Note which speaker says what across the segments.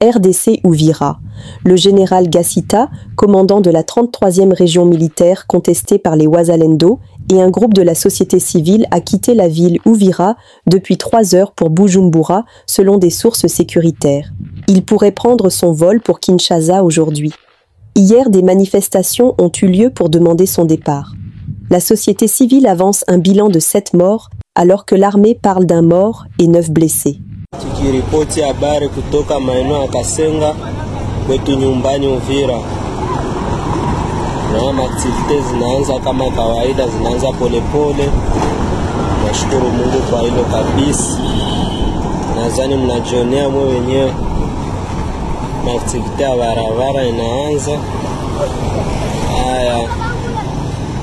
Speaker 1: RDC Uvira. Le général Gassita, commandant de la 33e région militaire contestée par les Wazalendo, et un groupe de la société civile a quitté la ville Uvira depuis 3 heures pour Bujumbura, selon des sources sécuritaires. Il pourrait prendre son vol pour Kinshasa aujourd'hui. Hier, des manifestations ont eu lieu pour demander son départ. La société civile avance un bilan de 7 morts, alors que l'armée parle d'un mort et 9 blessés.
Speaker 2: Tukiripoti habari kutoka maeneo ya Kasenga kwetu nyumbani Uvira, na activities zinaanza kama kawaida, zinaanza polepole. Nashukuru Mungu kwa hilo kabisa. Nadhani mnajionea mwe wenyewe na activity ya barabara inaanza. Haya,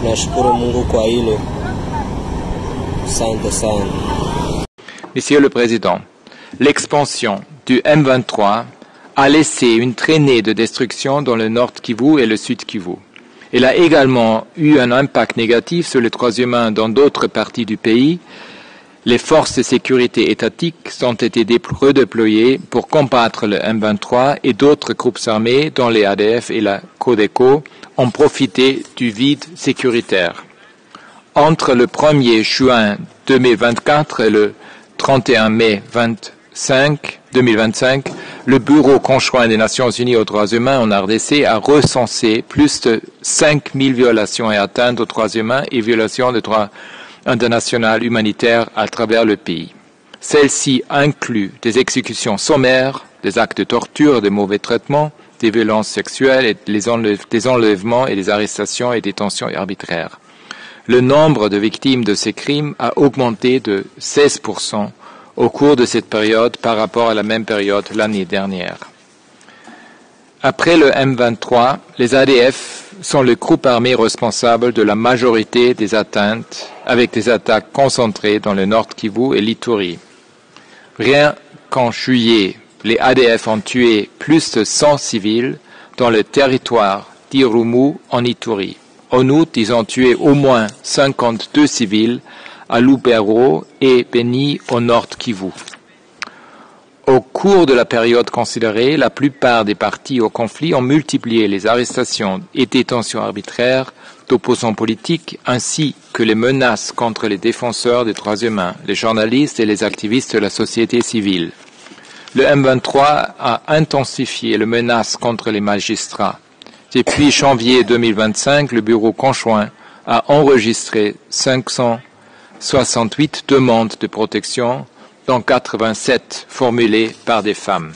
Speaker 2: nashukuru Mungu kwa hilo. Asante sana.
Speaker 3: Monsieur le Président, l'expansion du M23 a laissé une traînée de destruction dans le Nord Kivu et le Sud Kivu. Elle a également eu un impact négatif sur les droits humains dans d'autres parties du pays. Les forces de sécurité étatiques ont été redéployées pour combattre le M23 et d'autres groupes armés, dont les ADF et la Codeco, ont profité du vide sécuritaire. Entre le 1er juin 2024 et le 31 mai 2025, le Bureau conjoint des Nations Unies aux droits humains en RDC a recensé plus de 5000 violations et atteintes aux droits humains et violations des droits internationaux humanitaires à travers le pays. Celles-ci incluent des exécutions sommaires, des actes de torture, de mauvais traitements, des violences sexuelles, et des enlèvements et des arrestations et détentions arbitraires. Le nombre de victimes de ces crimes a augmenté de 16% au cours de cette période par rapport à la même période l'année dernière. Après le M23, les ADF sont le groupe armé responsable de la majorité des atteintes, avec des attaques concentrées dans le Nord Kivu et l'Ituri. Rien qu'en juillet, les ADF ont tué plus de 100 civils dans le territoire d'Irumu en Ituri. En août, ils ont tué au moins 52 civils à Lubero et Beni au Nord Kivu. Au cours de la période considérée, la plupart des parties au conflit ont multiplié les arrestations et détentions arbitraires d'opposants politiques ainsi que les menaces contre les défenseurs des droits humains, les journalistes et les activistes de la société civile. Le M23 a intensifié les menaces contre les magistrats. Depuis janvier 2025, le Bureau conjoint a enregistré 568 demandes de protection, dont 87 formulées par des femmes.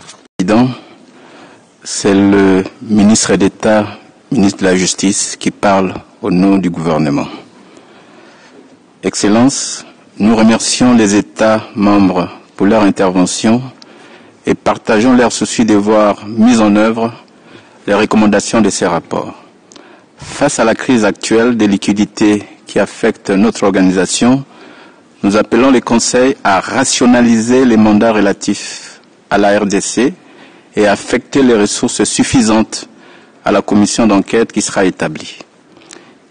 Speaker 4: C'est le ministre d'État, ministre de la Justice, qui parle au nom du gouvernement. Excellences, nous remercions les États membres pour leur intervention et partageons leur souci de voir mis en œuvre les recommandations de ces rapports. Face à la crise actuelle des liquidités qui affecte notre organisation, nous appelons les conseils à rationaliser les mandats relatifs à la RDC et à affecter les ressources suffisantes à la commission d'enquête qui sera établie.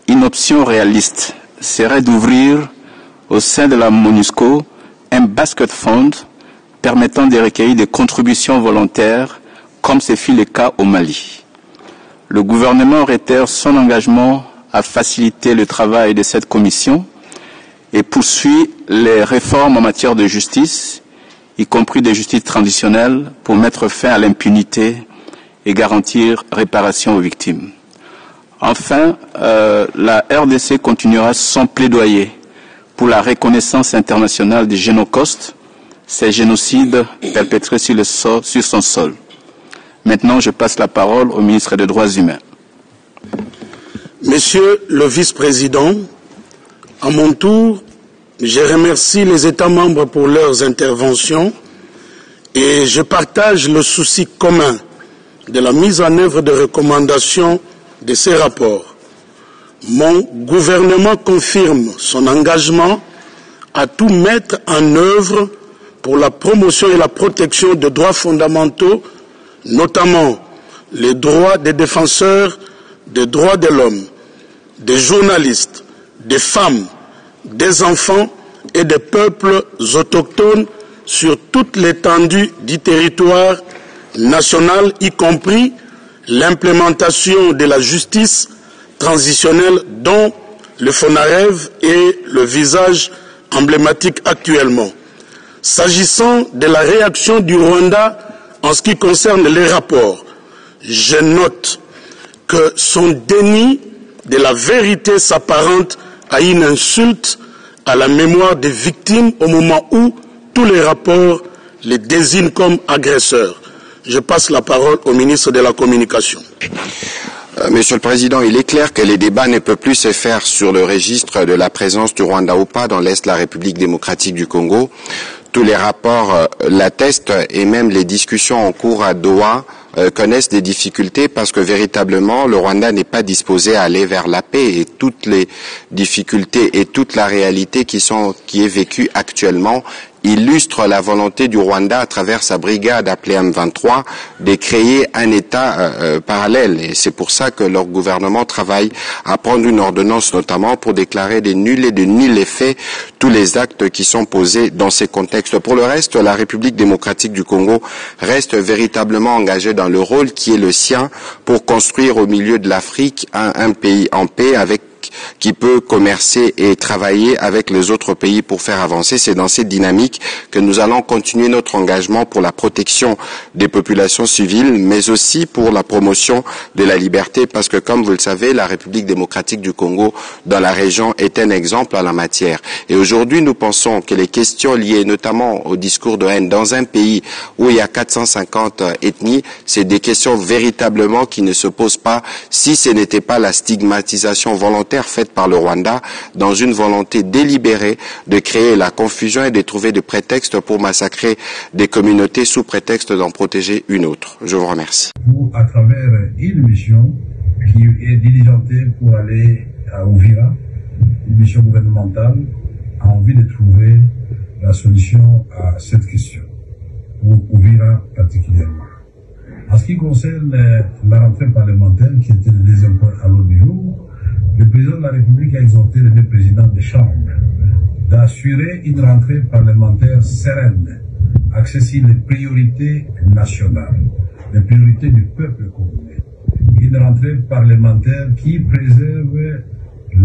Speaker 4: Une option réaliste serait d'ouvrir au sein de la MONUSCO un basket fund permettant de recueillir des contributions volontaires comme ce fut le cas au Mali. Le gouvernement réitère son engagement à faciliter le travail de cette commission et poursuit les réformes en matière de justice, y compris de justice transitionnelle, pour mettre fin à l'impunité et garantir réparation aux victimes. Enfin, la RDC continuera son plaidoyer pour la reconnaissance internationale des génocides, ces génocides perpétrés sur son sol. Maintenant, je passe la parole au ministre des Droits humains.
Speaker 5: Monsieur le vice-président, à mon tour, je remercie les États membres pour leurs interventions et je partage le souci commun de la mise en œuvre de recommandations de ces rapports. Mon gouvernement confirme son engagement à tout mettre en œuvre pour la promotion et la protection des droits fondamentaux, notamment les droits des défenseurs des droits de l'homme, des journalistes, des femmes, des enfants et des peuples autochtones sur toute l'étendue du territoire nationale, y compris l'implémentation de la justice transitionnelle dont le FONAREV est le visage emblématique actuellement. S'agissant de la réaction du Rwanda en ce qui concerne les rapports, je note que son déni de la vérité s'apparente à une insulte à la mémoire des victimes au moment où tous les rapports les désignent comme agresseurs. Je passe la parole au ministre de la Communication.
Speaker 6: Monsieur le Président, il est clair que les débats ne peuvent plus se faire sur le registre de la présence du Rwanda ou pas dans l'Est de la République démocratique du Congo. Tous les rapports l'attestent et même les discussions en cours à Doha connaissent des difficultés parce que véritablement le Rwanda n'est pas disposé à aller vers la paix et toutes les difficultés et toute la réalité qui est vécue actuellement illustre la volonté du Rwanda à travers sa brigade appelée M23 de créer un État parallèle. Et c'est pour ça que leur gouvernement travaille à prendre une ordonnance notamment pour déclarer des nuls et de nuls effets tous les actes qui sont posés dans ces contextes. Pour le reste, la République démocratique du Congo reste véritablement engagée dans le rôle qui est le sien pour construire au milieu de l'Afrique un pays en paix qui peut commercer et travailler avec les autres pays pour faire avancer. C'est dans cette dynamique que nous allons continuer notre engagement pour la protection des populations civiles, mais aussi pour la promotion de la liberté, parce que, comme vous le savez, la République démocratique du Congo dans la région est un exemple en la matière. Et aujourd'hui, nous pensons que les questions liées notamment au discours de haine dans un pays où il y a 450 ethnies, c'est des questions véritablement qui ne se posent pas si ce n'était pas la stigmatisation volontaire faite par le Rwanda dans une volonté délibérée de créer la confusion et de trouver des prétextes pour massacrer des communautés sous prétexte d'en protéger une autre. Je vous remercie.
Speaker 7: À travers une mission qui est diligentée pour aller à Uvira, une mission gouvernementale, a envie de trouver la solution à cette question, pour Uvira particulièrement. En ce qui concerne la rentrée parlementaire, qui était le deuxième point à l'ordre du jour, le président de la République a exhorté les deux présidents des chambres d'assurer une rentrée parlementaire sereine, axée sur les priorités nationales, les priorités du peuple congolais. Une rentrée parlementaire qui préserve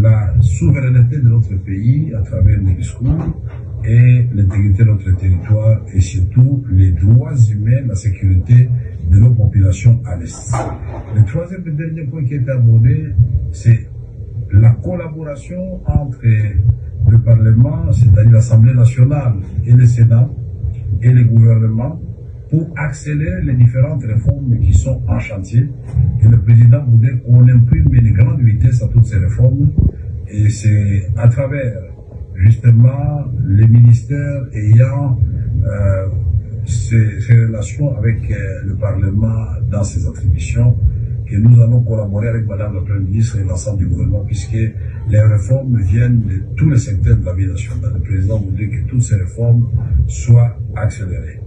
Speaker 7: la souveraineté de notre pays à travers les discours et l'intégrité de notre territoire et surtout les droits humains, la sécurité de nos populations à l'Est. Le troisième et dernier point qui est abordé, c'est la collaboration entre le Parlement, c'est-à-dire l'Assemblée nationale et le Sénat et le gouvernement pour accélérer les différentes réformes qui sont en chantier. Et le président voudrait qu'on imprime une grande vitesse à toutes ces réformes. Et c'est à travers justement les ministères ayant ces relations avec le Parlement dans ses attributions que nous allons collaborer avec Madame la Première ministre et l'ensemble du gouvernement, puisque les réformes viennent de tous les secteurs de la vie nationale. Le président voudrait que toutes ces réformes soient accélérées.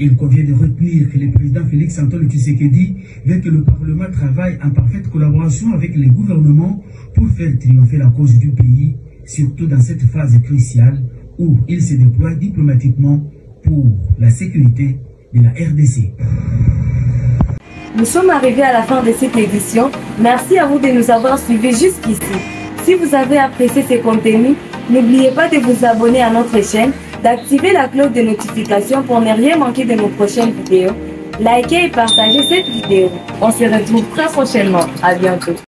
Speaker 8: Il convient de retenir que le président Félix Antoine Tshisekedi veut que le Parlement travaille en parfaite collaboration avec les gouvernements pour faire triompher la cause du pays, surtout dans cette phase cruciale où il se déploie diplomatiquement pour la sécurité de la RDC.
Speaker 9: Nous sommes arrivés à la fin de cette édition. Merci à vous de nous avoir suivis jusqu'ici. Si vous avez apprécié ces contenus, n'oubliez pas de vous abonner à notre chaîne, d'activer la cloche de notification pour ne rien manquer de nos prochaines vidéos. Likez et partagez cette vidéo. On se retrouve très prochainement. À bientôt.